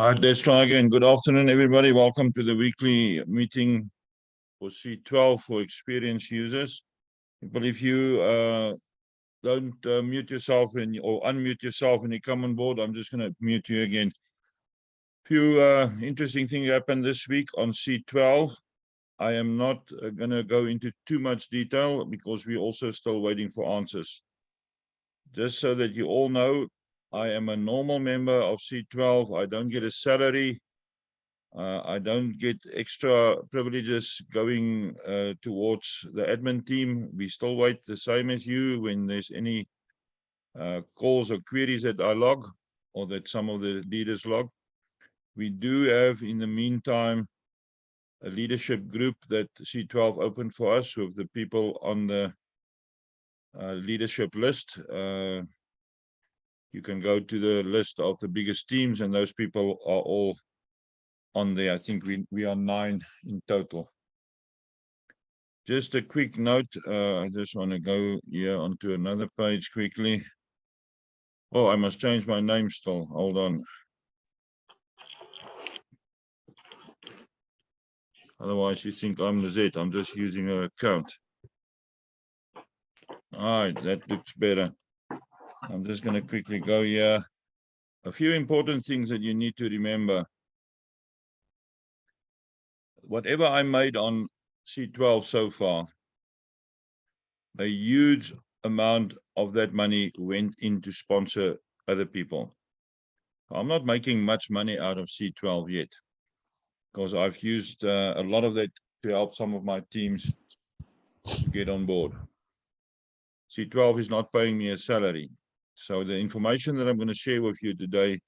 All right, let's try again. Good afternoon, everybody. Welcome to the weekly meeting for C12 for experienced users. But if you don't mute yourself or unmute yourself when you come on board, I'm just going to mute you again. Few interesting things happened this week on C12. I am not going to go into too much detail because we're also still waiting for answers. Just so that you all know, I am a normal member of C12. I don't get a salary. I don't get extra privileges going towards the admin team. We still wait the same as you when there's any calls or queries that I log or that some of the leaders log. We do have, in the meantime, a leadership group that C12 opened for us with the people on the leadership list. You can go to the list of the biggest teams, and those people are all on there. I think we are 9 in total. Just a quick note. I just want to go here onto another page quickly. Oh, I must change my name still. Hold on. Otherwise, you think I'm the Z. I'm just using an account. All right, that looks better. I'm just going to quickly go here. A few important things that you need to remember. Whatever I made on C12 so far, a huge amount of that money went in to sponsor other people. I'm not making much money out of C12 yet because I've used a lot of that to help some of my teams to get on board. C12 is not paying me a salary. So the information that I'm going to share with you today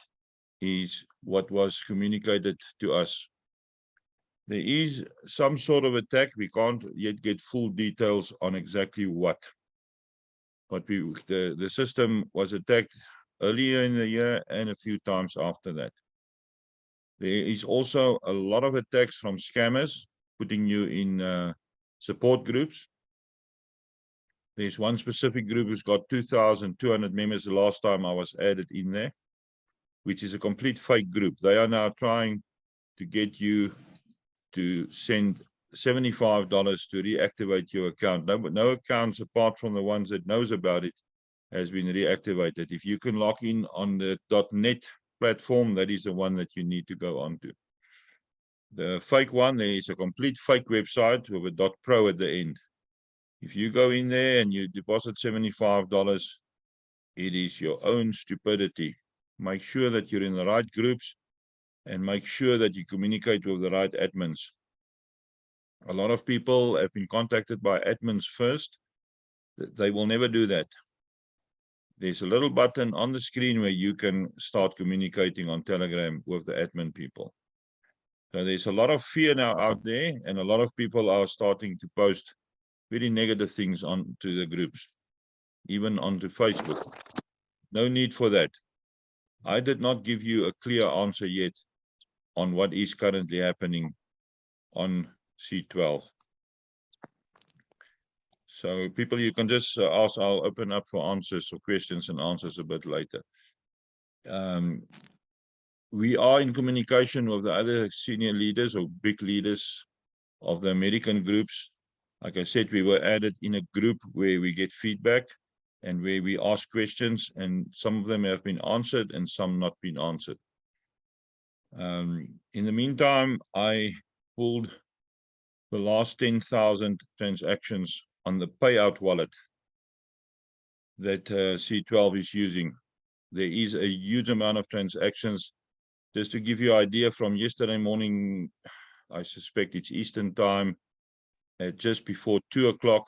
is what was communicated to us. There is some sort of attack. We can't yet get full details on exactly what. But the system was attacked earlier in the year and a few times after that. There is also a lot of attacks from scammers putting you in support groups. There's one specific group who's got 2,200 members the last time I was added in there, which is a complete fake group. They are now trying to get you to send $75 to reactivate your account. No accounts apart from the ones that knows about it has been reactivated. If you can log in on the .net platform, that is the one that you need to go onto. The fake one, there is a complete fake website with a .pro at the end. If you go in there and you deposit $75, it is your own stupidity. Make sure that you're in the right groups and make sure that you communicate with the right admins. A lot of people have been contacted by admins first. They will never do that. There's a little button on the screen where you can start communicating on Telegram with the admin people. So there's a lot of fear now out there, and a lot of people are starting to post very negative things onto the groups, even onto Facebook. No need for that. I did not give you a clear answer yet on what is currently happening on C12. So people, you can just ask. I'll open up for answers or questions and answers a bit later. We are in communication with the other senior leaders or big leaders of the American groups. Like I said, we were added in a group where we get feedback and where we ask questions, and some of them have been answered and some not been answered. In the meantime, I pulled the last 10,000 transactions on the payout wallet that C12 is using. There is a huge amount of transactions. Just to give you an idea, from yesterday morning, I suspect it's Eastern time, at just before 2 o'clock,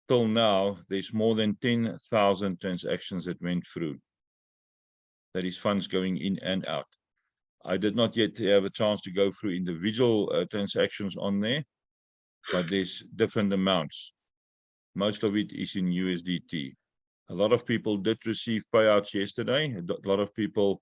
till now, there's more than 10,000 transactions that went through. That is funds going in and out. I did not yet have a chance to go through individual transactions on there, but there's different amounts. Most of it is in USDT. A lot of people did receive payouts yesterday. A lot of people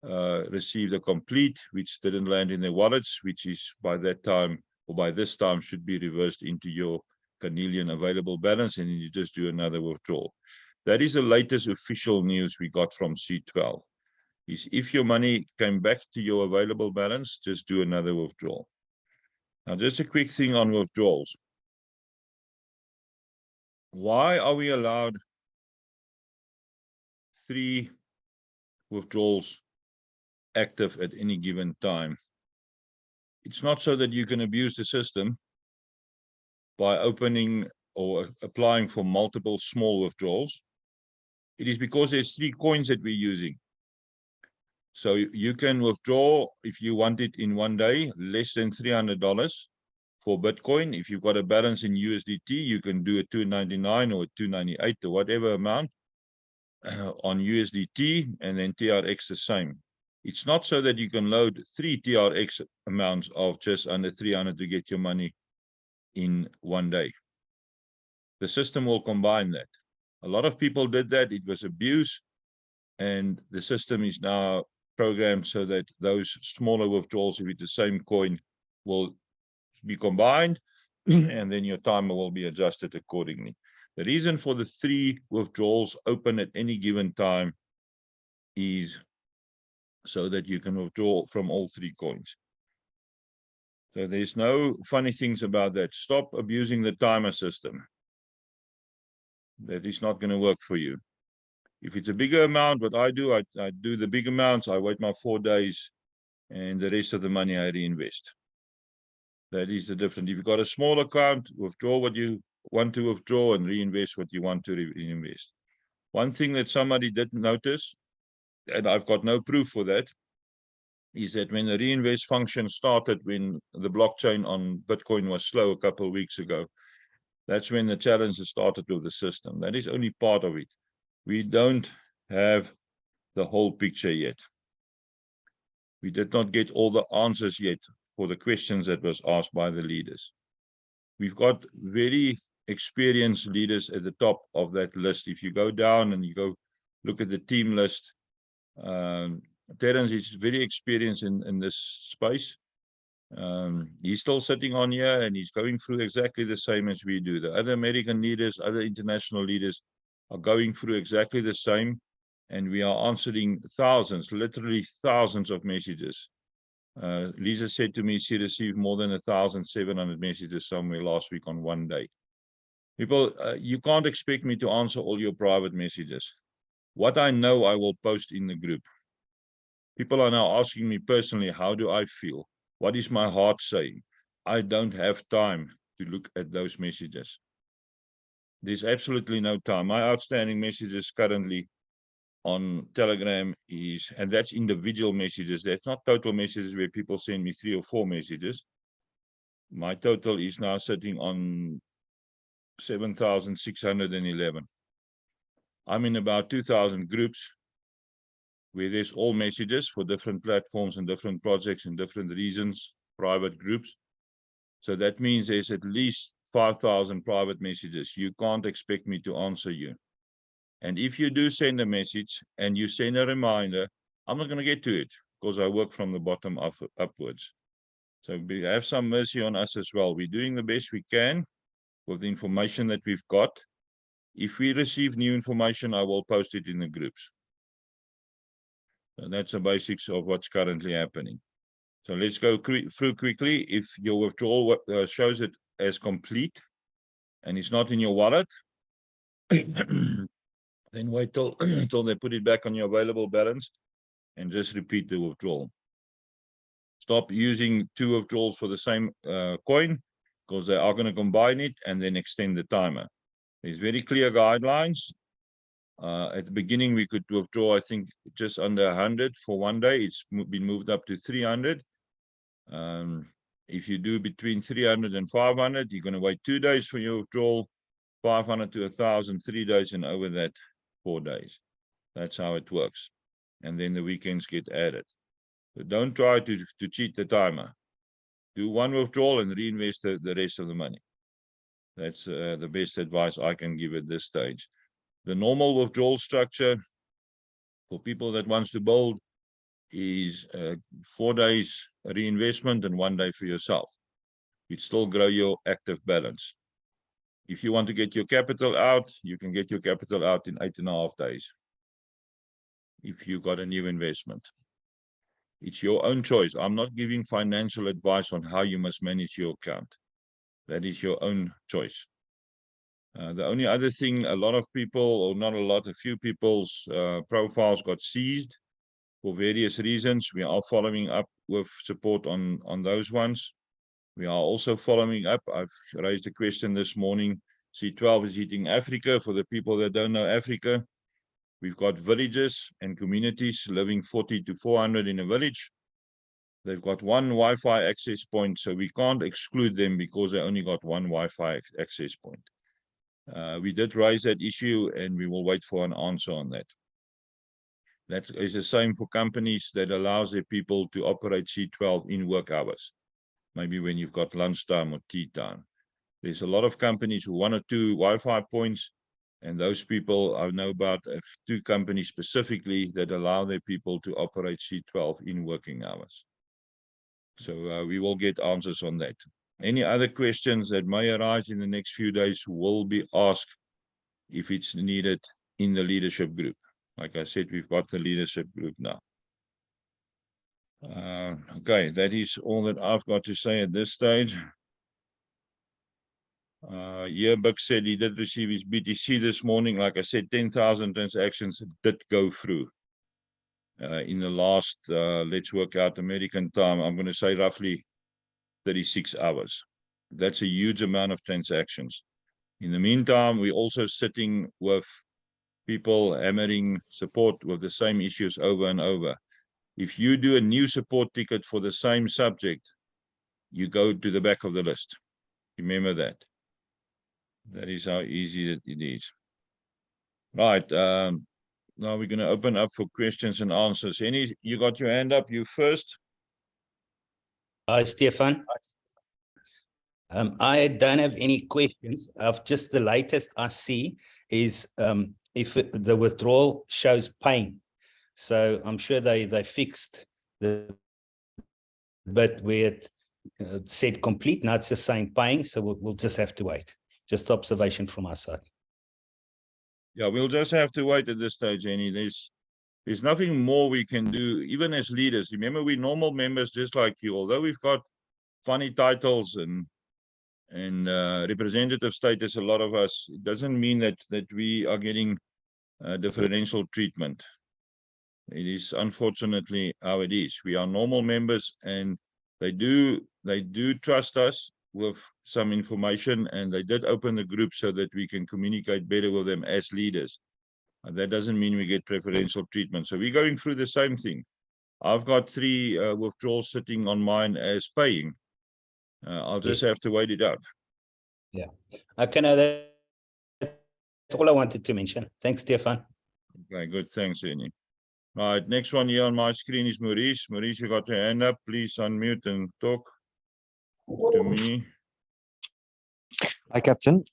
received a complete, which didn't land in their wallets, which is by that time, or by this time, should be reversed into your Canadian available balance, and then you just do another withdrawal. That is the latest official news we got from C12. is if your money came back to your available balance, just do another withdrawal. Now, just a quick thing on withdrawals. Why are we allowed 3 withdrawals active at any given time? It's not so that you can abuse the system by opening or applying for multiple small withdrawals. It is because there's 3 coins that we're using. So you can withdraw, if you want it in one day, less than $300 for Bitcoin. If you've got a balance in USDT, you can do a $299 or a $298 or whatever amount on USDT, and then TRX the same. It's not so that you can load 3 TRX amounts of just under 300 to get your money in one day. The system will combine that. A lot of people did that. It was abuse, and the system is now programmed so that those smaller withdrawals with the same coin will be combined, and then your timer will be adjusted accordingly. The reason for the 3 withdrawals open at any given time is so that you can withdraw from all 3 coins. So there's no funny things about that. Stop abusing the timer system. That is not going to work for you. If it's a bigger amount, what I do the big amounts, I wait my 4 days, and the rest of the money I reinvest. That is the difference. If you've got a small account, withdraw what you want to withdraw and reinvest what you want to reinvest. One thing that somebody didn't notice, and I've got no proof for that, is that when the reinvest function started, when the blockchain on Bitcoin was slow a couple of weeks ago, that's when the challenges started with the system. That is only part of it. We don't have the whole picture yet. We did not get all the answers yet for the questions that was asked by the leaders. We've got very experienced leaders at the top of that list. If you go down and you go look at the team list, Terence is very experienced in this space. He's still sitting on here, and he's going through exactly the same as we do. The other American leaders, other international leaders are going through exactly the same, and we are answering thousands, literally thousands of messages. Lisa said to me she received more than 1,700 messages somewhere last week on one day. People, you can't expect me to answer all your private messages. What I know, I will post in the group. People are now asking me personally, how do I feel? What is my heart saying? I don't have time to look at those messages. There's absolutely no time. My outstanding messages currently on Telegram is, and that's individual messages. That's not total messages where people send me 3 or 4 messages. My total is now sitting on 7,611. I'm in about 2,000 groups where there's all messages for different platforms and different projects and different reasons, private groups. So that means there's at least 5,000 private messages. You can't expect me to answer you. And if you do send a message and you send a reminder, I'm not going to get to it because I work from the bottom upwards. So have some mercy on us as well. We're doing the best we can with the information that we've got. If we receive new information, I will post it in the groups. So that's the basics of what's currently happening. So let's go through quickly. If your withdrawal shows it as complete and it's not in your wallet, then wait till they put it back on your available balance and just repeat the withdrawal. Stop using 2 withdrawals for the same coin, because they are going to combine it and then extend the timer. There's very clear guidelines. At the beginning, we could withdraw, I think, just under 100 for one day. It's been moved up to 300. If you do between 300 and 500, you're going to wait 2 days for your withdrawal, 500 to 1,000, 3 days, and over that, 4 days. That's how it works. And then the weekends get added. So don't try to cheat the timer. Do 1 withdrawal and reinvest the rest of the money. That's the best advice I can give at this stage. The normal withdrawal structure for people that wants to build is 4 days reinvestment and 1 day for yourself. You'd still grow your active balance. If you want to get your capital out, you can get your capital out in 8.5 days. if you got a new investment. It's your own choice. I'm not giving financial advice on how you must manage your account. That is your own choice. The only other thing, a lot of people, or not a lot, a few people's profiles got seized for various reasons. We are following up with support on those ones. We are also following up. I've raised a question this morning. C12 is hitting Africa. For the people that don't know Africa, we've got villages and communities living 40 to 400 in a village. They've got one Wi-Fi access point, so we can't exclude them because they only got one Wi-Fi access point. We did raise that issue, and we will wait for an answer on that. That is the same for companies that allows their people to operate C12 in work hours, maybe when you've got lunchtime or tea time. There's a lot of companies who 1 or 2 Wi-Fi points, and those people, I know about 2 companies specifically that allow their people to operate C12 in working hours. So we will get answers on that. Any other questions that may arise in the next few days will be asked if it's needed in the leadership group. Like I said, we've got the leadership group now. Okay, that is all that I've got to say at this stage. Yearbuck said he did receive his BTC this morning. Like I said, 10,000 transactions did go through in the last, let's work out American time, I'm going to say roughly 36 hours. That's a huge amount of transactions. In the meantime, we're also sitting with people hammering support with the same issues over and over. If you do a new support ticket for the same subject, you go to the back of the list. Remember that. That is how easy it is. Right. Now we're going to open up for questions and answers. You got your hand up? You first. Hi, Stefan. I don't have any questions. Just the latest I see is if the withdrawal shows pain. So I'm sure they fixed the bit where it said complete. Now it's just saying paying. So we'll just have to wait. Just observation from our side. Yeah, we'll just have to wait at this stage, Annie. There's nothing more we can do, even as leaders. Remember, we're normal members just like you. Although we've got funny titles and representative status, a lot of us, it doesn't mean that we are getting differential treatment. It is unfortunately how it is. We are normal members, and they do trust us with some information, and they did open the group so that we can communicate better with them as leaders. That doesn't mean we get preferential treatment. So we're going through the same thing. I've got 3 withdrawals sitting on mine as paying. I'll just have to wait it out. Yeah. Okay, no, that's all I wanted to mention. Thanks, Stefan. Okay, good. Thanks, Annie. Right, next one here on my screen is Maurice. Maurice, you got your hand up. Please unmute and talk to me. Hi, Captain.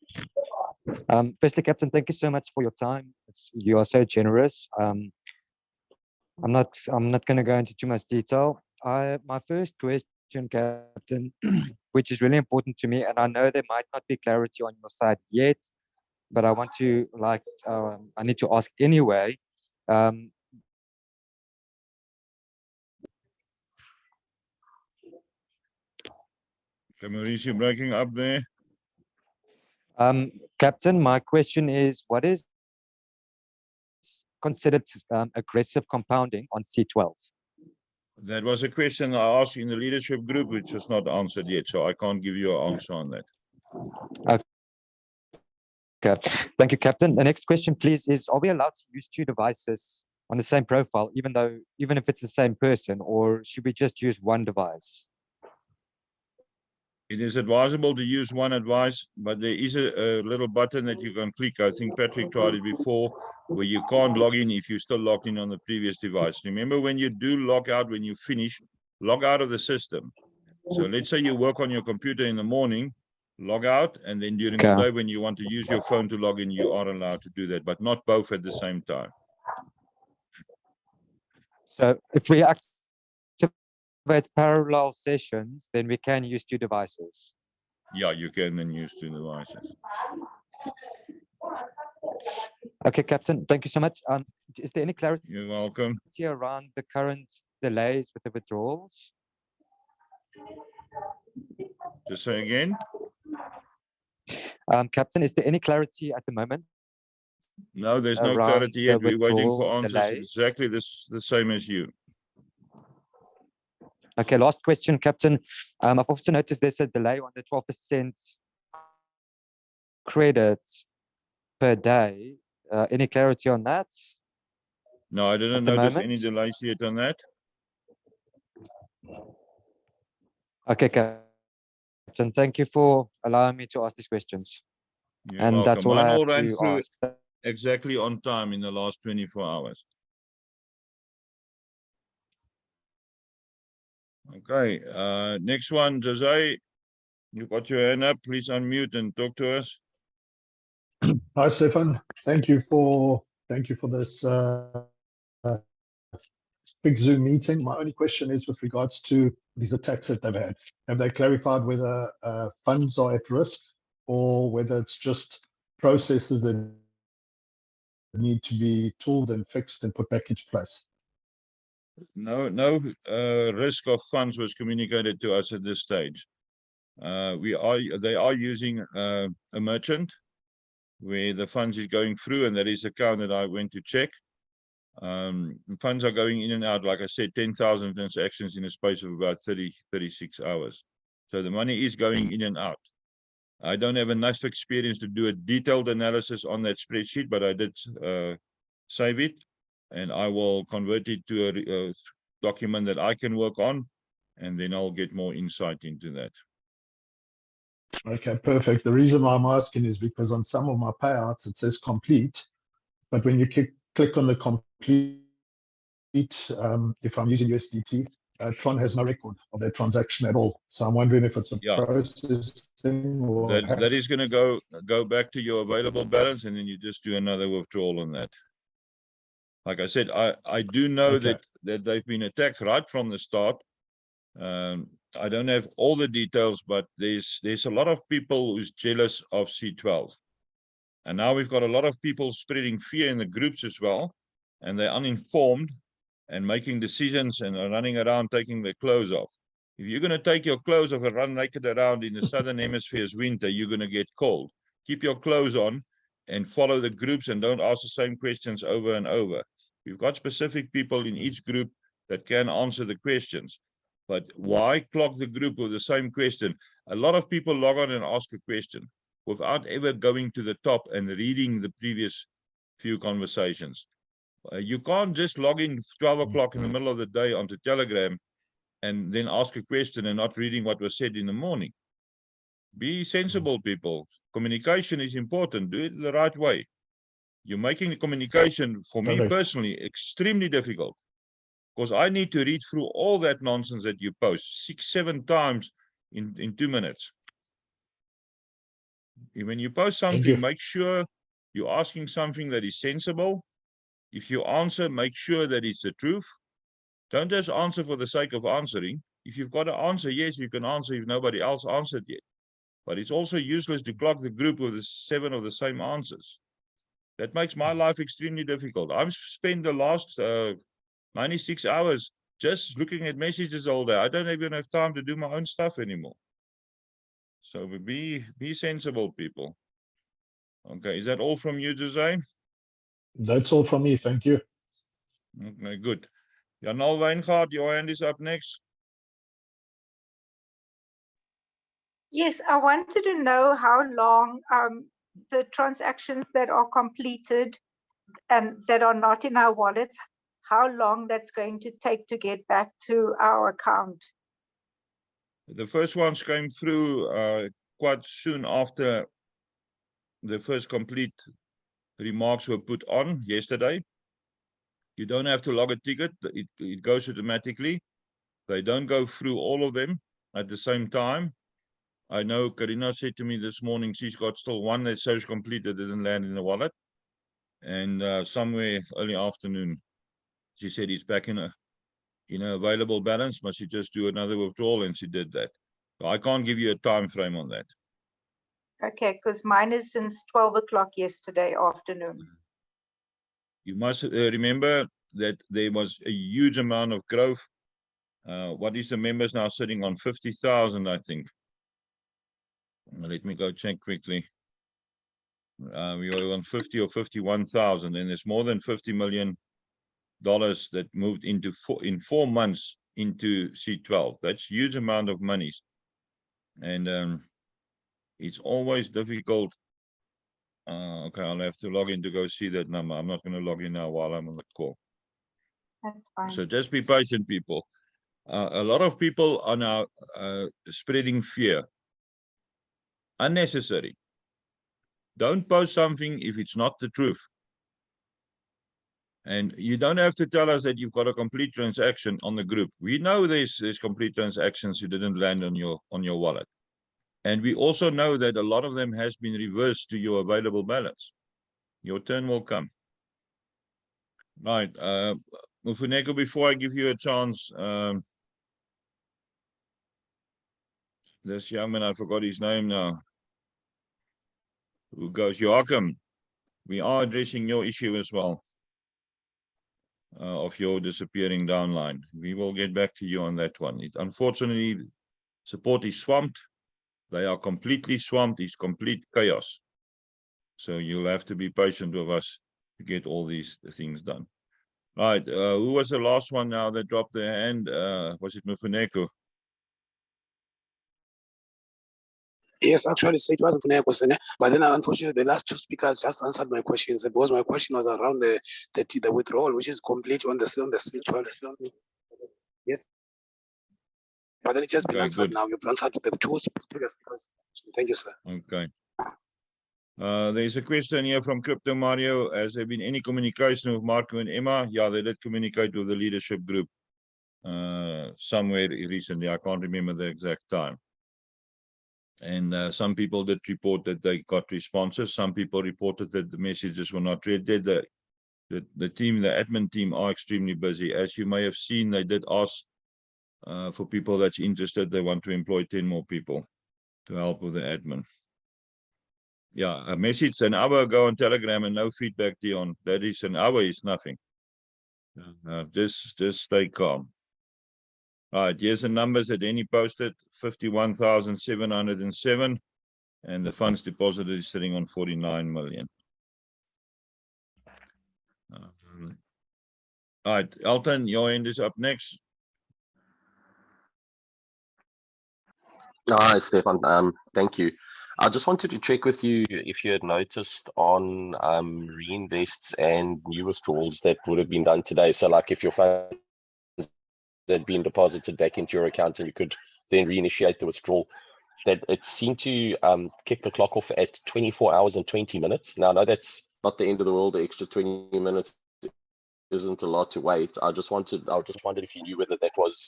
Firstly, Captain, thank you so much for your time. You are so generous. I'm not going to go into too much detail. My first question, Captain, which is really important to me, and I know there might not be clarity on your side yet, but I want to I need to ask anyway. Okay, Maurice, you're breaking up there. Captain, my question is, what is considered aggressive compounding on C12? That was a question I asked in the leadership group, which was not answered yet, so I can't give you an answer on that. Okay, thank you, Captain. The next question, please, is: are we allowed to use 2 devices on the same profile, even if it's the same person, or should we just use 1 device? It is advisable to use 1 device, but there is a little button that you can click. I think Patrick tried it before, where you can't log in if you're still logged in on the previous device. Remember, when you do log out, when you finish, log out of the system. So let's say you work on your computer in the morning, log out, and then during the day when you want to use your phone to log in, you are allowed to do that, but not both at the same time. So if we activate parallel sessions, then we can use 2 devices. Yeah, you can then use 2 devices. Okay, Captain, thank you so much. Is there any clarity You're welcome. around the current delays with the withdrawals? Just say again. Captain, is there any clarity at the moment? No, there's no Around clarity yet. the We're waiting for withdrawal answers delays. exactly the same as you. Okay, last question, Captain. I've also noticed there's a delay on the 12% credit per day. Any clarity on that? No, I didn't the notice any moment? delays yet on that. Okay, Captain, thank you for allowing me to ask these questions. You're And welcome. that's all Mine I all have ran to through ask. exactly on time in the last 24 hours. Okay, next one, Jose, you got your hand up. Please unmute and talk to us. Hi, Stefan. Thank you for this big Zoom meeting. My only question is with regards to these attacks that they've had. Have they clarified whether funds are at risk or whether it's just processes that need to be tooled and fixed and put back into place? No risk of funds was communicated to us at this stage. They are using a merchant where the funds is going through, and that is the account that I went to check. Funds are going in and out, like I said, 10,000 transactions in a space of about 36 hours. So the money is going in and out. I don't have enough experience to do a detailed analysis on that spreadsheet, but I did save it, and I will convert it to a document that I can work on, and then I'll get more insight into that. Okay, perfect. The reason why I'm asking is because on some of my payouts, it says complete, but when you click on the complete, if I'm using USDT, Tron has no record of that transaction at all. So I'm wondering if it's a process thing or that is going to go back to your available balance, and then you just do another withdrawal on that. Like I said, I do know that they've been attacked right from the start. I don't have all the details, but there's a lot of people who's jealous of C12. And now we've got a lot of people spreading fear in the groups as well, and they're uninformed and making decisions and are running around taking their clothes off. If you're going to take your clothes off and run naked around in the southern hemisphere's winter, you're going to get cold. Keep your clothes on and follow the groups, and don't ask the same questions over and over. We've got specific people in each group that can answer the questions. But why clog the group with the same question? A lot of people log on and ask a question without ever going to the top and reading the previous few conversations. You can't just log in 12 o'clock in the middle of the day onto Telegram and then ask a question and not reading what was said in the morning. Be sensible, people. Communication is important. Do it the right way. You're making the communication, for me personally, extremely difficult, because I need to read through all that nonsense that you post 6-7 times in 2 minutes. When you post something, make sure you're asking something that is sensible. If you answer, make sure that it's the truth. Don't just answer for the sake of answering. If you've got to answer, yes, you can answer if nobody else answered yet. But it's also useless to clog the group with 7 of the same answers. That makes my life extremely difficult. I've spent the last 96 hours just looking at messages all day. I don't even have time to do my own stuff anymore. So be sensible, people. Okay, is that all from you, Jose? That's all from me. Thank you. Okay, good. Janal Wijngaard, your hand is up next. Yes, I wanted to know how long the transactions that are completed and that are not in our wallets, how long that's going to take to get back to our account. The first ones came through quite soon after the first complete remarks were put on yesterday. You don't have to log a ticket. It goes automatically. They don't go through all of them at the same time. I know Karina said to me this morning she's got still one that says complete that didn't land in the wallet. And somewhere early afternoon, she said he's back in a available balance. Must she just do another withdrawal? And she did that. So I can't give you a time frame on that. Okay, because mine is since 12 o'clock yesterday afternoon. You must remember that there was a huge amount of growth. What is the members now sitting on? 50,000, I think. Let me go check quickly. We were on 50 or 51,000, and there's more than $50 million that moved into in 4 months into C12. That's huge amount of monies. And it's always difficult. Okay, I'll have to log in to go see that number. I'm not going to log in now while I'm on the call. That's fine. So just be patient, people. A lot of people are now spreading fear. Unnecessary. Don't post something if it's not the truth. And you don't have to tell us that you've got a complete transaction on the group. We know there's complete transactions you didn't land on your wallet. And we also know that a lot of them has been reversed to your available balance. Your turn will come. Right. Mfuneko, before I give you a chance, this young man, I forgot his name now, who goes, Joachim, we are addressing your issue as well, of your disappearing downline. We will get back to you on that one. Unfortunately, support is swamped. They are completely swamped. It's complete chaos. So you'll have to be patient with us to get all these things done. Right. Who was the last one now that dropped their hand? Was it Mfuneko? Yes, actually, so it wasn't Funeko, but then unfortunately, the last two speakers just answered my questions. Because my question was around the withdrawal, which is complete on the C12. Yes, but then it has been Okay, answered good. now. You've answered the two previous speakers. Thank you, sir. Okay. There's a question here from Crypto Mario. Has there been any communication with Marco and Emma? Yeah, they did communicate with the leadership group somewhere recently. I can't remember the exact time. And some people did report that they got responses. Some people reported that the messages were not read. The team, the admin team, are extremely busy. As you may have seen, they did ask for people that's interested. They want to employ 10 more people to help with the admin. Yeah, a message an hour ago on Telegram and no feedback, Dion. That is an hour is nothing. Just stay calm. All right, here's the numbers that Denny posted, 51,707, and the funds deposited is sitting on 49 million. All right, Elton, your end is up next. Hi, Stefan. Thank you. I just wanted to check with you if you had noticed on reinvests and new withdrawals that would have been done today. So like if your funds had been deposited back into your account and you could then reinitiate the withdrawal, that it seemed to kick the clock off at 24 hours and 20 minutes. Now, I know that's not the end of the world. The extra 20 minutes isn't a lot to wait. I just wondered if you knew whether that was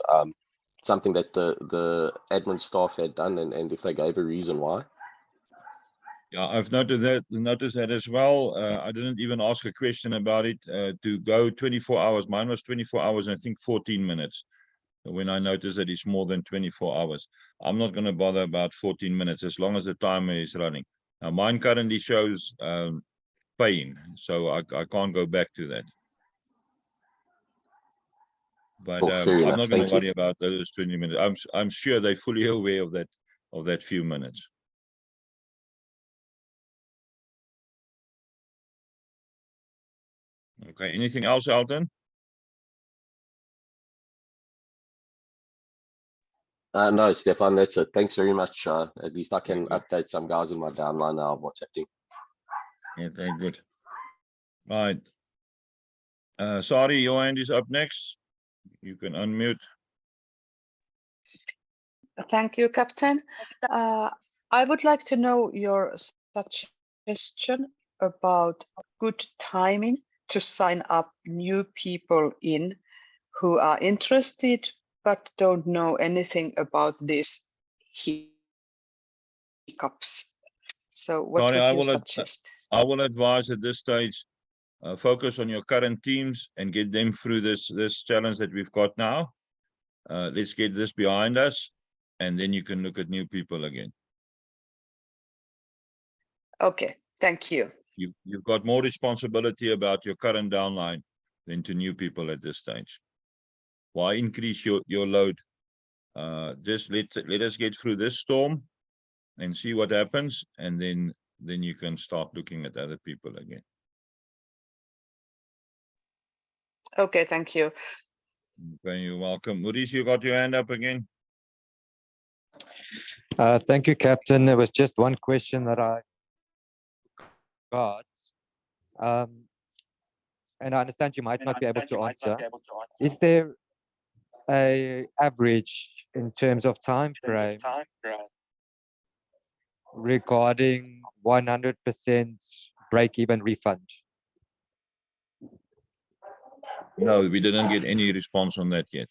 something that the admin staff had done and if they gave a reason why. Yeah, I've noticed that as well. I didn't even ask a question about it to go 24 hours. Mine was 24 hours and I think 14 minutes. When I noticed that it's more than 24 hours, I'm not going to bother about 14 minutes as long as the timer is running. Now, mine currently shows paying, so I can't go back to that. But I'm not going to worry about those 20 minutes. I'm sure they're fully aware of that few minutes. Okay, anything else, Alton? No, Stefan, that's it. Thanks very much. At least I can update some guys in my downline now of what's happening. Yeah, very good. Right. Sari, your hand is up next. You can unmute. Thank you, Captain. I would like to know your suggestion about good timing to sign up new people in who are interested but don't know anything about these hiccups. So what Sorry, would you suggest? I will advise at this stage, focus on your current teams and get them through this challenge that we've got now. Let's get this behind us, and then you can look at new people again. Okay, thank you. you've got more responsibility about your current downline than to new people at this stage. Why increase your load? Just let us get through this storm and see what happens, and then you can start looking at other people again. Okay, thank you. Okay, you're welcome. Maurice, you got your hand up again? Thank you, Captain. There was just one question that I got. And I understand you might not be able to answer. Is there a average in terms of time frame regarding 100% break-even refund? No, we didn't get any response on that yet.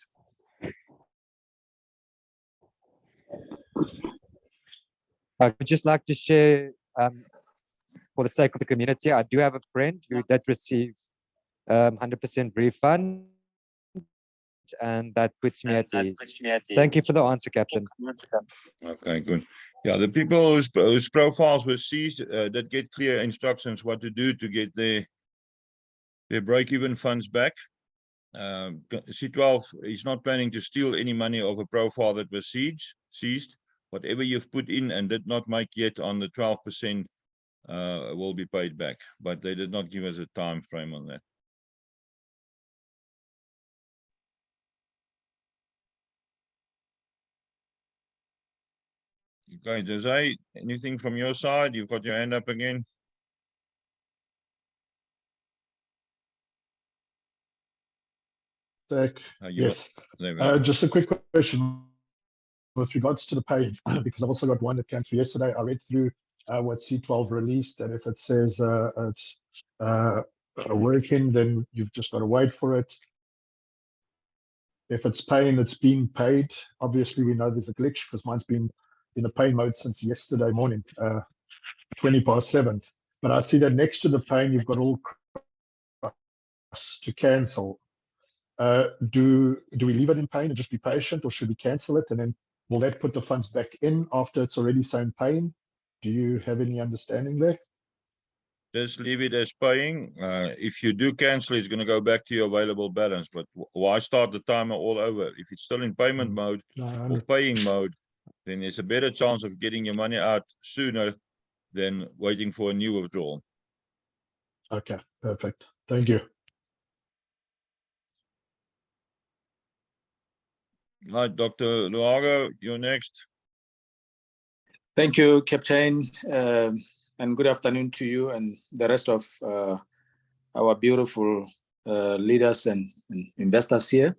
I would just like to share, for the sake of the community, I do have a friend who did receive 100% refund, and that puts me at ease. Thank you for the answer, Captain. Okay, good. Yeah, the people whose profiles were seized did get clear instructions what to do to get their break-even funds back. C12 is not planning to steal any money of a profile that was seized. Whatever you've put in and did not make yet on the 12% will be paid back, but they did not give us a time frame on that. Okay, Jose, anything from your side? You've got your hand up again. Yes. There we go. Just a quick question with regards to the pay, because I've also got one that came through yesterday. I read through what C12 released, and if it says it's working, then you've just got to wait for it. If it's paying, it's being paid. Obviously, we know there's a glitch because mine's been in the pay mode since yesterday morning, 7:20. But I see that next to the paying, you've got all to cancel. Do we leave it in paying and just be patient, or should we cancel it? And then will that put the funds back in after it's already saying paying? Do you have any understanding there? Just leave it as paying. If you do cancel, it's going to go back to your available balance. But why start the timer all over? If it's still in payment mode or paying mode, then there's a better chance of getting your money out sooner than waiting for a new withdrawal. Okay, perfect. Thank you. Right, Dr. Luago, you're next. Thank you, Captain, and good afternoon to you and the rest of our beautiful leaders and investors here.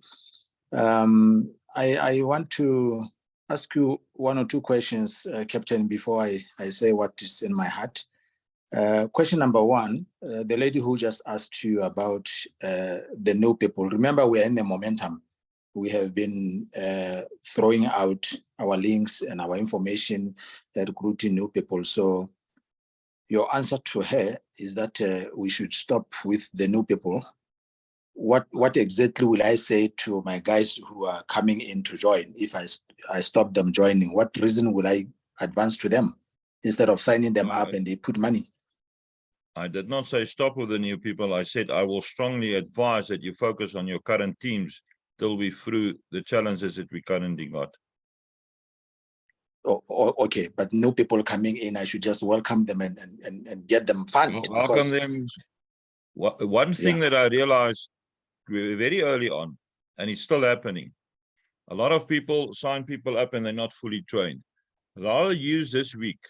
I want to ask you one or two questions, Captain, before I say what is in my heart. Question number one, the lady who just asked you about the new people. Remember, we are in the momentum. We have been throwing out our links and our information, recruiting new people. So your answer to her is that we should stop with the new people. What exactly will I say to my guys who are coming in to join if I stop them joining? What reason will I advance to them instead of signing them up and they put money? I did not say stop with the new people. I said I will strongly advise that you focus on your current teams till we through the challenges that we currently got. Okay, but new people coming in, I should just welcome them and get them funded. Welcome them. One thing that I realized very early on, and it's still happening, a lot of people sign people up and they're not fully trained. I'll use this week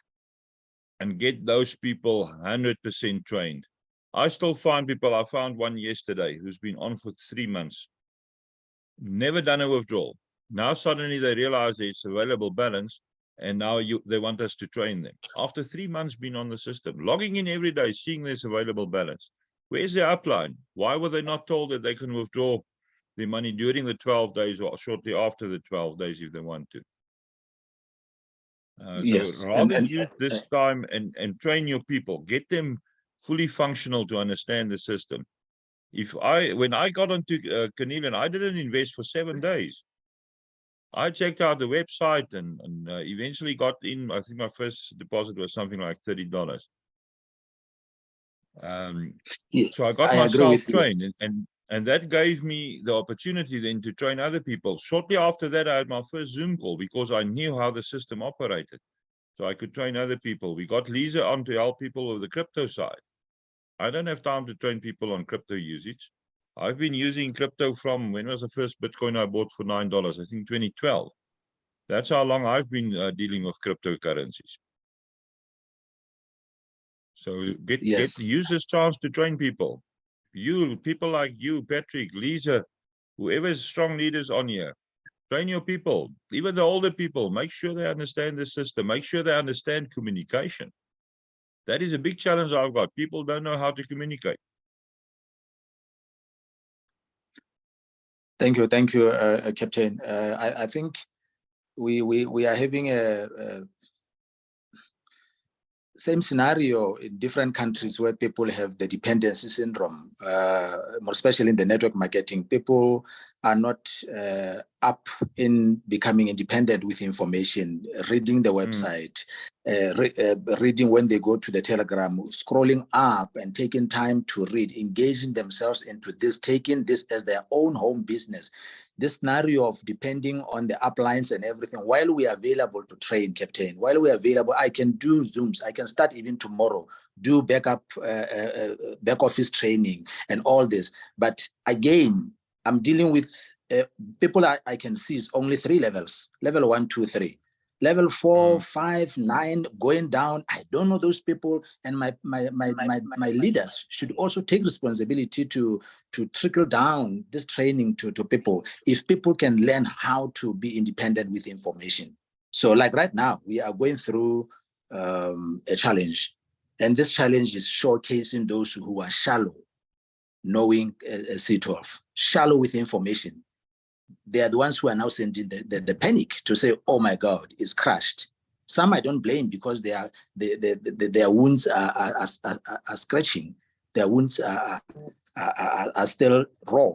and get those people 100% trained. I still find people. I found one yesterday who's been on for 3 months. Never done a withdrawal. Now suddenly they realize there's available balance, and now they want us to train them. After 3 months being on the system, logging in every day, seeing there's available balance. Where's their upline? Why were they not told that they can withdraw their money during the 12 days or shortly after the 12 days if they want to? Yes. So rather use this time and train your people, get them fully functional to understand the system. When I got onto Cornelian, I didn't invest for 7 days. I checked out the website and eventually got in. I think my first deposit was something like $30. Yeah, So I got I agree myself with you. trained, and that gave me the opportunity then to train other people. Shortly after that, I had my first Zoom call because I knew how the system operated. So I could train other people. We got Lisa on to help people with the crypto side. I don't have time to train people on crypto usage. I've been using crypto from, when was the first Bitcoin I bought for $9? I think 2012. That's how long I've been dealing with cryptocurrencies. So use this chance to train people. People like you, Patrick, Lisa, whoever's strong leaders on here, train your people, even the older people. Make sure they understand the system. Make sure they understand communication. That is a big challenge I've got. People don't know how to communicate. Thank you, Captain. I think we are having a same scenario in different countries where people have the dependency syndrome, more especially in the network marketing. People are not up in becoming independent with information, reading the website, reading when they go to the Telegram, scrolling up and taking time to read, engaging themselves into this, taking this as their own home business. This scenario of depending on the uplines and everything, while we are available to train, Captain, while we are available, I can do Zooms. I can start even tomorrow, do back office training and all this. But again, I'm dealing with people I can see is only 3 levels, level 1, 2, 3. Level 4, 5, 9, going down. I don't know those people, and my leaders should also take responsibility to trickle down this training to people. If people can learn how to be independent with information. So, like right now, we are going through a challenge, and this challenge is showcasing those who are shallow, knowing C12, shallow with information. They are the ones who are now sending the panic to say, oh my God, it's crashed. Some I don't blame because their wounds are scratching. Their wounds are still raw.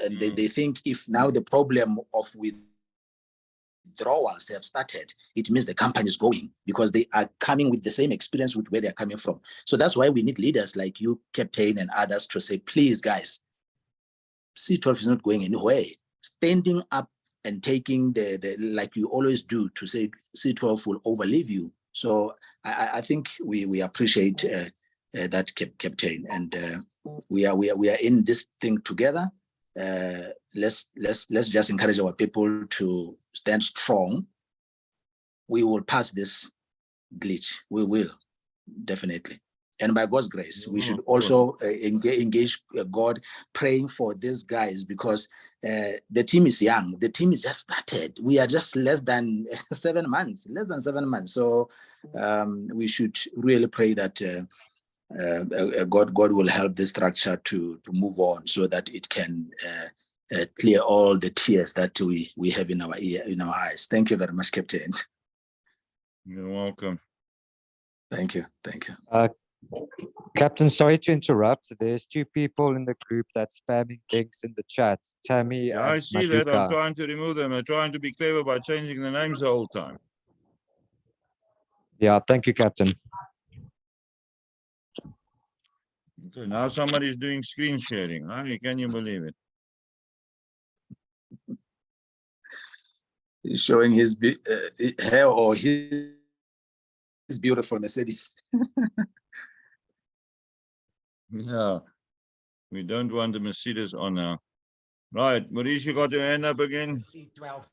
And they think if now the problem of withdrawals have started, it means the company is going because they are coming with the same experience with where they're coming from. So that's why we need leaders like you, Captain, and others to say, please, guys, C12 is not going anywhere. Standing up and taking the like you always do to say C12 will overleave you. So I think we appreciate that, Captain, and we are in this thing together. Let's just encourage our people to stand strong. We will pass this glitch. We will, definitely. And by God's grace, we should also engage God, praying for these guys, because the team is young. The team is just started. We are just less than 7 months. So we should really pray that God will help the structure to move on, so that it can clear all the tears that we have in our eyes. Thank you very much, Captain. You're welcome. Thank you. Captain, sorry to interrupt. There's 2 people in the group that's spamming links in the chat. Tammy and I see that. I'm Maduka. trying to remove them. I'm trying to be clever by changing the names the whole time. Yeah, thank you, Captain. Okay, now somebody's doing screen sharing. Can you believe it? He's showing his hair or his beautiful Mercedes. Yeah, we don't want the Mercedes on now. Right, Maurice, you got your hand up again. C12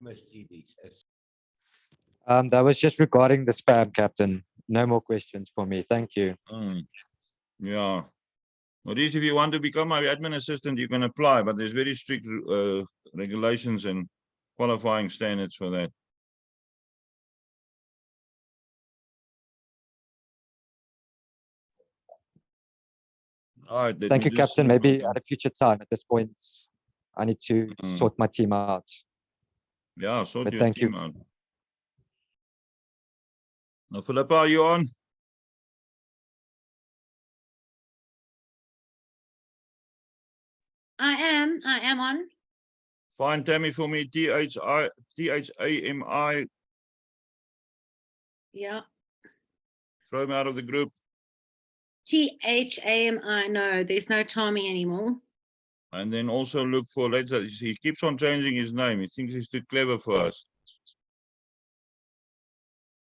Mercedes. That was just regarding the spam, Captain. No more questions for me. Thank you. Yeah. Maurice, if you want to become my admin assistant, you can apply, but there's very strict regulations and qualifying standards for that. All right. Thank you, Captain. Maybe at a future time. At this point, I need to sort my team out. Yeah, sort But your thank team you. out. Now, Philippa, are you on? I am on. Find Tammy for me. THAMI. Yeah. throw him out of the group. THAMI, no, there's no Tommy anymore. And then also look for later. He keeps on changing his name. He thinks he's too clever for us.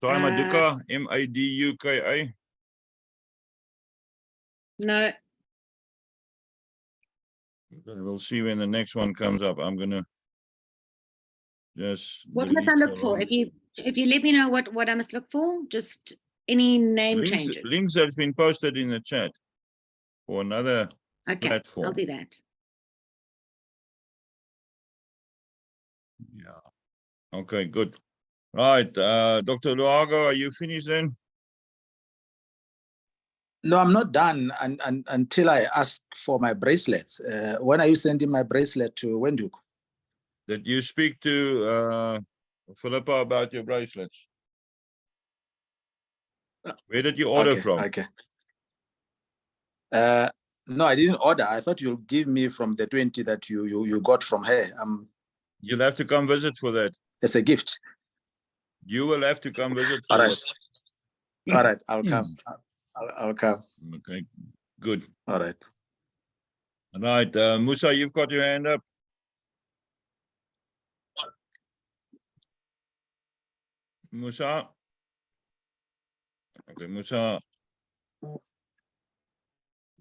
Try Maduka, Maduka. No, Okay, we'll see when the next one comes up. I'm gonna just what must I delete look your for? If you let me know what I must look for, just any name changes. links that's been posted in the chat for another Okay, platform. I'll do that. Yeah. Okay, good. Right, Dr. Luago, are you finished then? No, I'm not done until I ask for my bracelets. When are you sending my bracelet to Wenduk? Did you speak to Philippa about your bracelets? Where did you order from? Okay. No, I didn't order. I thought you'll give me from the 20 that you got from her. You'll have to come visit for that. It's a gift. You will have to come visit for All right. that. All right, I'll come. I'll come. Okay, good. All right. All right, Musa, you've got your hand up. Musa. Okay, Musa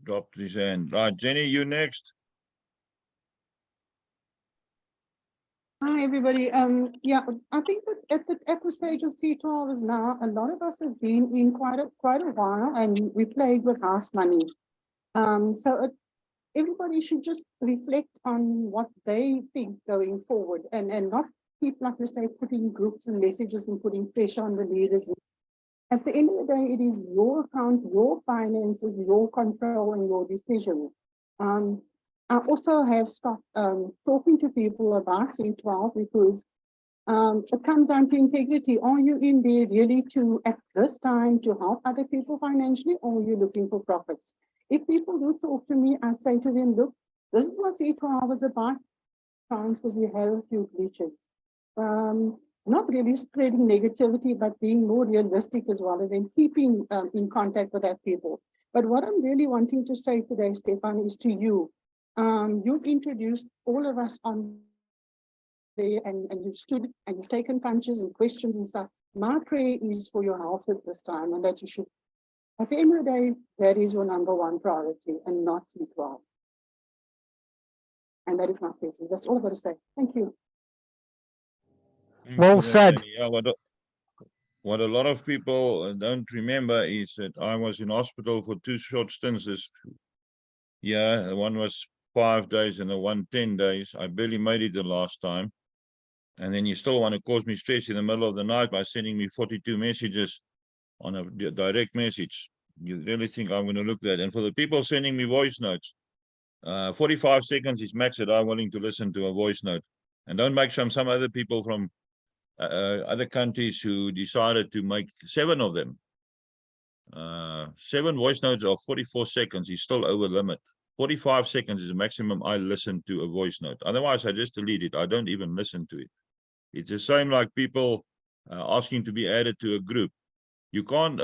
dropped his hand. Right, Jenny, you next. Hi, everybody. Yeah, I think that at the stage of C12 is now, a lot of us have been in quite a while, and we played with house money. Everybody should just reflect on what they think going forward, and not keep, like you say, putting groups and messages and putting pressure on the leaders. At the end of the day, it is your account, your finances, your control, and your decision. I also have stopped talking to people about C12 because it comes down to integrity. Are you in there really at this time to help other people financially, or are you looking for profits? If people do talk to me, I'd say to them, look, this is what C12 is about, because we have a few glitches. Not really spreading negativity, but being more realistic as well, and then keeping in contact with that people. But what I'm really wanting to say today, Stefan, is to you. You've introduced all of us on there, and you've stood and you've taken punches and questions and stuff. My prayer is for your health at this time, and that you should, at the end of the day, that is your #1 priority and not C12. And that is my question. That's all I've got to say. Thank you. Well said. Yeah, what a lot of people don't remember is that I was in hospital for 2 short stints. Yeah, one was 5 days and the one 10 days. I barely made it the last time. And then you still want to cause me stress in the middle of the night by sending me 42 messages on a direct message. You really think I'm going to look at that? And for the people sending me voice notes, 45 seconds is max that I'm willing to listen to a voice note. And don't make some other people from other countries who decided to make 7 of them. 7 voice notes of 44 seconds is still over limit. 45 seconds is the maximum I listen to a voice note. Otherwise, I just delete it. I don't even listen to it. It's the same like people asking to be added to a group. You can't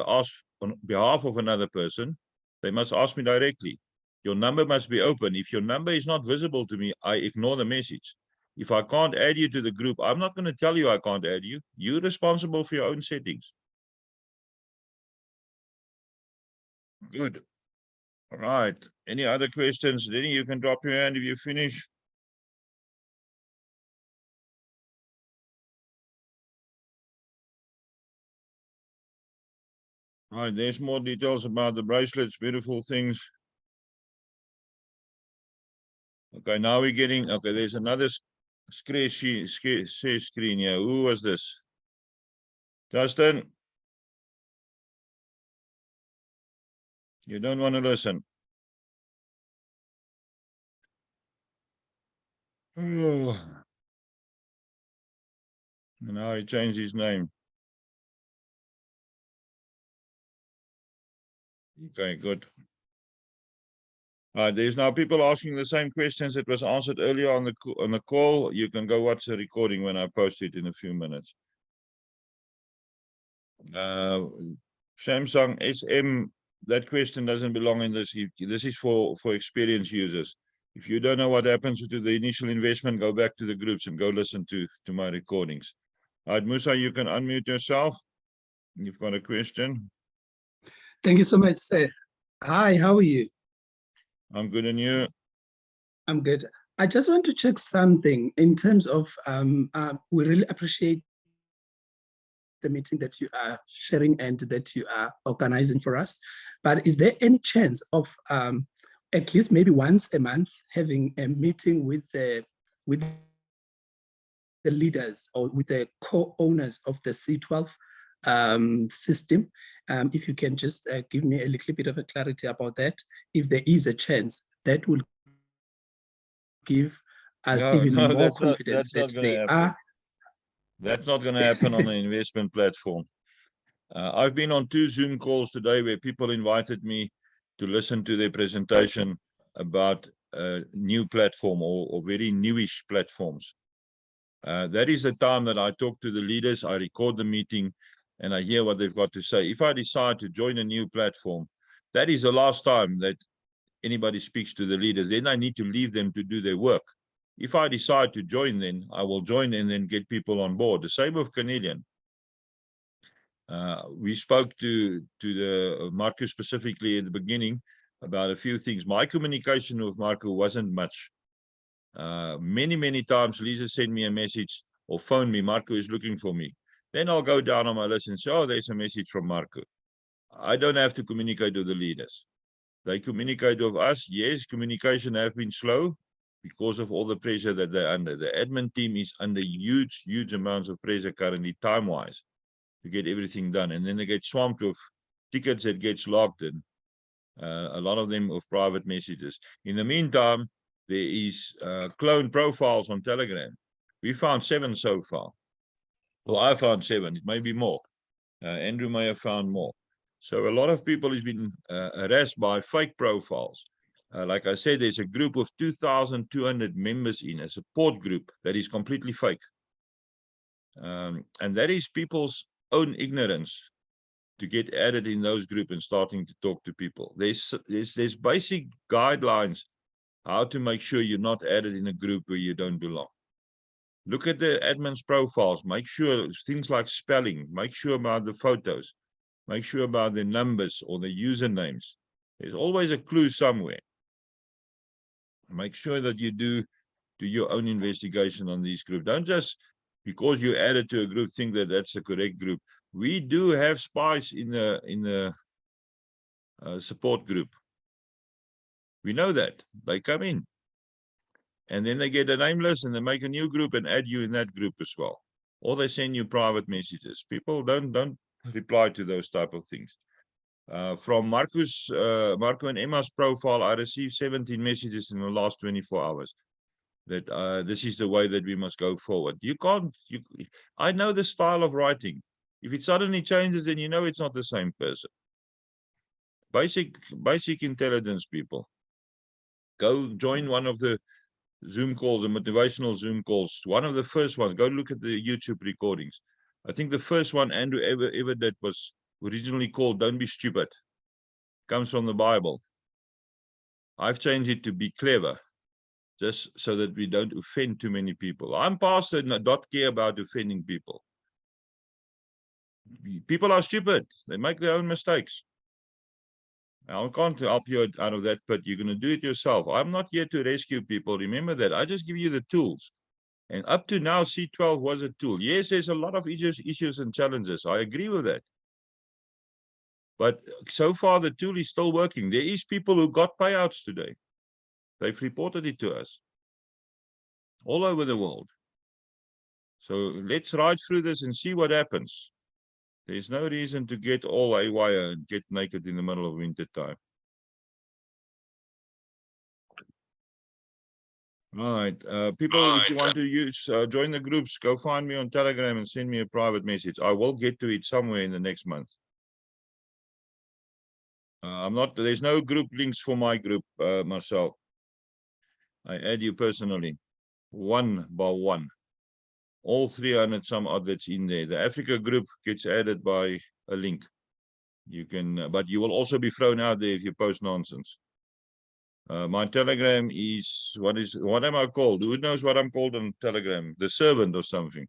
ask on behalf of another person. They must ask me directly. Your number must be open. If your number is not visible to me, I ignore the message. If I can't add you to the group, I'm not going to tell you I can't add you. You're responsible for your own settings. Good. All right. Any other questions? Denny, you can drop your hand if you finish. All right, there's more details about the bracelets, beautiful things. Okay, now we're getting, okay, there's another screen here. Who was this? Justin? You don't want to listen. Oh. Now he changed his name. Okay, good. There's now people asking the same questions that was answered earlier on the call. You can go watch the recording when I post it in a few minutes. Samsung SM, that question doesn't belong in this. This is for experienced users. If you don't know what happens to the initial investment, go back to the groups and go listen to my recordings. All right, Musa, you can unmute yourself. You've got a question. Thank you so much, sir. Hi, how are you? I'm good, and you? I'm good. I just want to check something in terms of, we really appreciate the meeting that you are sharing and that you are organizing for us. But is there any chance of at least maybe once a month having a meeting with the leaders or with the co-owners of the C12 system? If you can just give me a little bit of a clarity about that, if there is a chance, that will give us even more confidence that they are. That's not going to happen on an investment platform. I've been on 2 Zoom calls today where people invited me to listen to their presentation about a new platform or very newish platforms. That is the time that I talk to the leaders, I record the meeting, and I hear what they've got to say. If I decide to join a new platform, that is the last time that anybody speaks to the leaders. Then I need to leave them to do their work. If I decide to join, then I will join and then get people on board. The same with Canadian. We spoke to the Marco specifically at the beginning about a few things. My communication with Marco wasn't much. Many times Lisa sent me a message or phone me, Marco is looking for me. Then I'll go down on my list and say, oh, there's a message from Marco. I don't have to communicate with the leaders. They communicate with us. Yes, communication have been slow because of all the pressure that they're under. The admin team is under huge amounts of pressure currently, time-wise, to get everything done. And then they get swamped with tickets that gets logged in, a lot of them with private messages. In the meantime, there is clone profiles on Telegram. We found 7 so far. Well, I found 7. It may be more. Andrew may have found more. So a lot of people has been harassed by fake profiles. Like I said, there's a group of 2,200 members in a support group that is completely fake. And that is people's own ignorance to get added in those groups and starting to talk to people. There's basic guidelines how to make sure you're not added in a group where you don't belong. Look at the admin's profiles. Make sure things like spelling, make sure about the photos, make sure about the numbers or the usernames. There's always a clue somewhere. Make sure that you do your own investigation on these groups. Don't just, because you added to a group, think that that's the correct group. We do have spies in the support group. We know that. They come in. And then they get a name list and they make a new group and add you in that group as well. Or they send you private messages. People don't reply to those type of things. From Marco and Emma's profile, I received 17 messages in the last 24 hours that this is the way that we must go forward. I know the style of writing. If it suddenly changes, then you know it's not the same person. Basic intelligence, people. Go join one of the Zoom calls, the motivational Zoom calls. One of the first ones, go look at the YouTube recordings. I think the first one Andrew ever did was originally called Don't Be Stupid. Comes from the Bible. I've changed it to Be Clever, just so that we don't offend too many people. I'm past it and I don't care about offending people. People are stupid. They make their own mistakes. I can't help you out of that, but you're going to do it yourself. I'm not here to rescue people. Remember that. I just give you the tools. And up to now, C12 was a tool. Yes, there's a lot of issues and challenges. I agree with that. But so far, the tool is still working. There is people who got payouts today. They've reported it to us all over the world. So let's ride through this and see what happens. There's no reason to get all haywire and get naked in the middle of winter time. All right, people, if you want to join the groups, go find me on Telegram and send me a private message. I will get to it somewhere in the next month. There's no group links for my group, Marcel. I add you personally, one by one. All 300 some odd that's in there. The Africa group gets added by a link. You can, but you will also be thrown out there if you post nonsense. My Telegram is, what am I called? Who knows what I'm called on Telegram? The servant or something.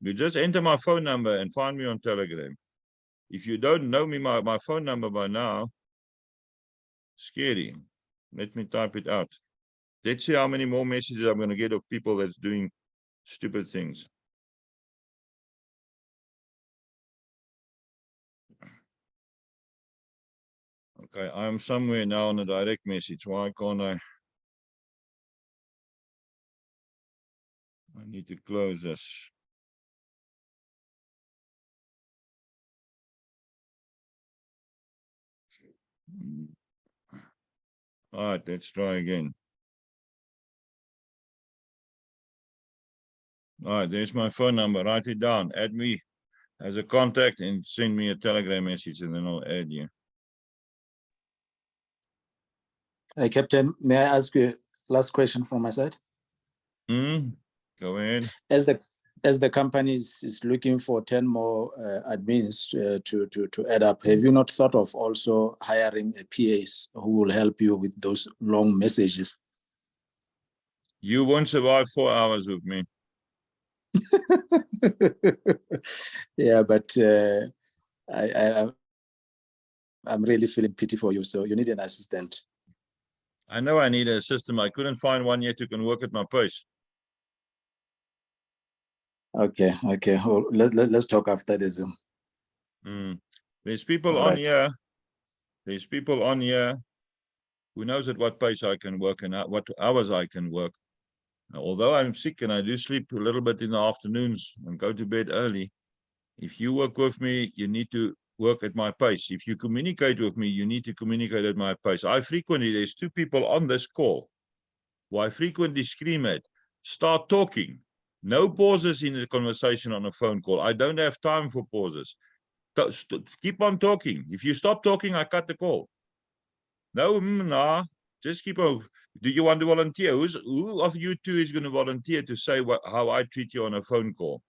You just enter my phone number and find me on Telegram. If you don't know me, my phone number by now, scary. Let me type it out. Let's see how many more messages I'm going to get of people that's doing stupid things. Okay, I'm somewhere now on a direct message. Why can't I? I need to close this. All right, let's try again. All right, there's my phone number. Write it down. Add me as a contact and send me a Telegram message, and then I'll add you. Captain, may I ask you last question from my side? Go ahead. As the company is looking for 10 more admins to add up, have you not thought of also hiring a PAs who will help you with those long messages? You won't survive 4 hours with me. Yeah, but I'm really feeling pity for you. So you need an assistant. I know I need a system. I couldn't find one yet who can work at my pace. Okay. Well, let's talk after the Zoom. There's people All on right. here. There's people on here who knows at what pace I can work and at what hours I can work. Now, although I'm sick and I do sleep a little bit in the afternoons and go to bed early, if you work with me, you need to work at my pace. If you communicate with me, you need to communicate at my pace. There's 2 people on this call who I frequently scream at, start talking. No pauses in the conversation on a phone call. I don't have time for pauses. Keep on talking. If you stop talking, I cut the call. No, nah, just keep on. Do you want to volunteer? Who of you 2 is going to volunteer to say how I treat you on a phone call?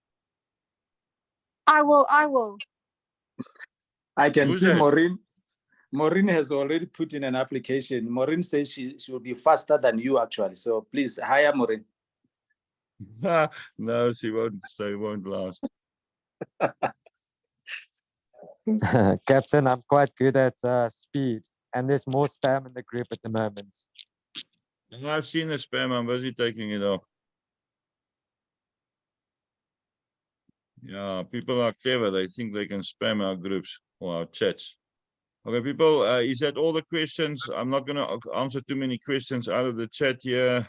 I will. I can Who's see that? Maureen has already put in an application. Maureen says she will be faster than you actually. So please hire Maureen. No, she won't. So it won't last. Captain, I'm quite good at speed, and there's more spam in the group at the moment. I've seen the spam. I'm busy taking it off. Yeah, people are clever. They think they can spam our groups or our chats. Okay, people, is that all the questions? I'm not going to answer too many questions out of the chat here.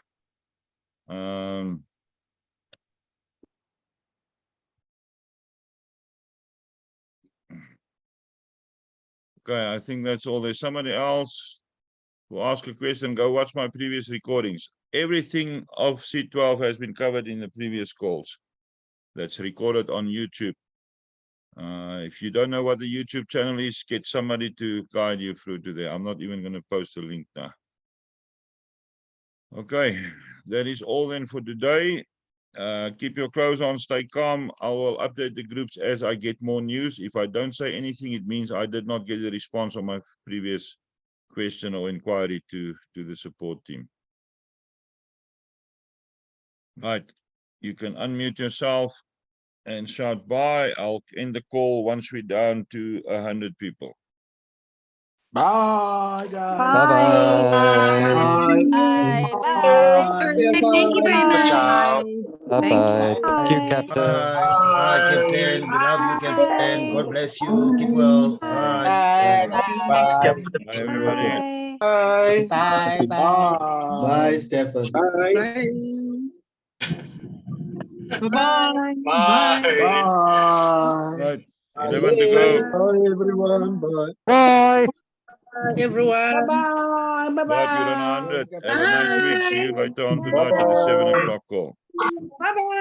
Okay, I think that's all. There's somebody else who asked a question. Go watch my previous recordings. Everything of C12 has been covered in the previous calls. That's recorded on YouTube. If you don't know what the YouTube channel is, get somebody to guide you through to there. I'm not even going to post a link now. Okay, that is all then for today. Keep your clothes on, stay calm. I will update the groups as I get more news. If I don't say anything, it means I did not get a response on my previous question or inquiry to the support team. Right, you can unmute yourself and shout bye. I'll end the call once we're down to 100 people. Bye, guys. Bye-bye. Bye. Bye. Thank you very much. Ciao. Bye-bye. Thank you, Captain. Bye, Captain. We love you, Captain. God bless you. Keep well. Bye. Bye. Bye, everybody. Bye. Bye. Bye, Stefan. Bye. Bye. Bye. Right, 11 to go. Bye, everyone. Bye. Bye. Everyone. Bye, if you're on 100. Have a nice week. See you later on tonight at the 7 o'clock call. Bye-bye.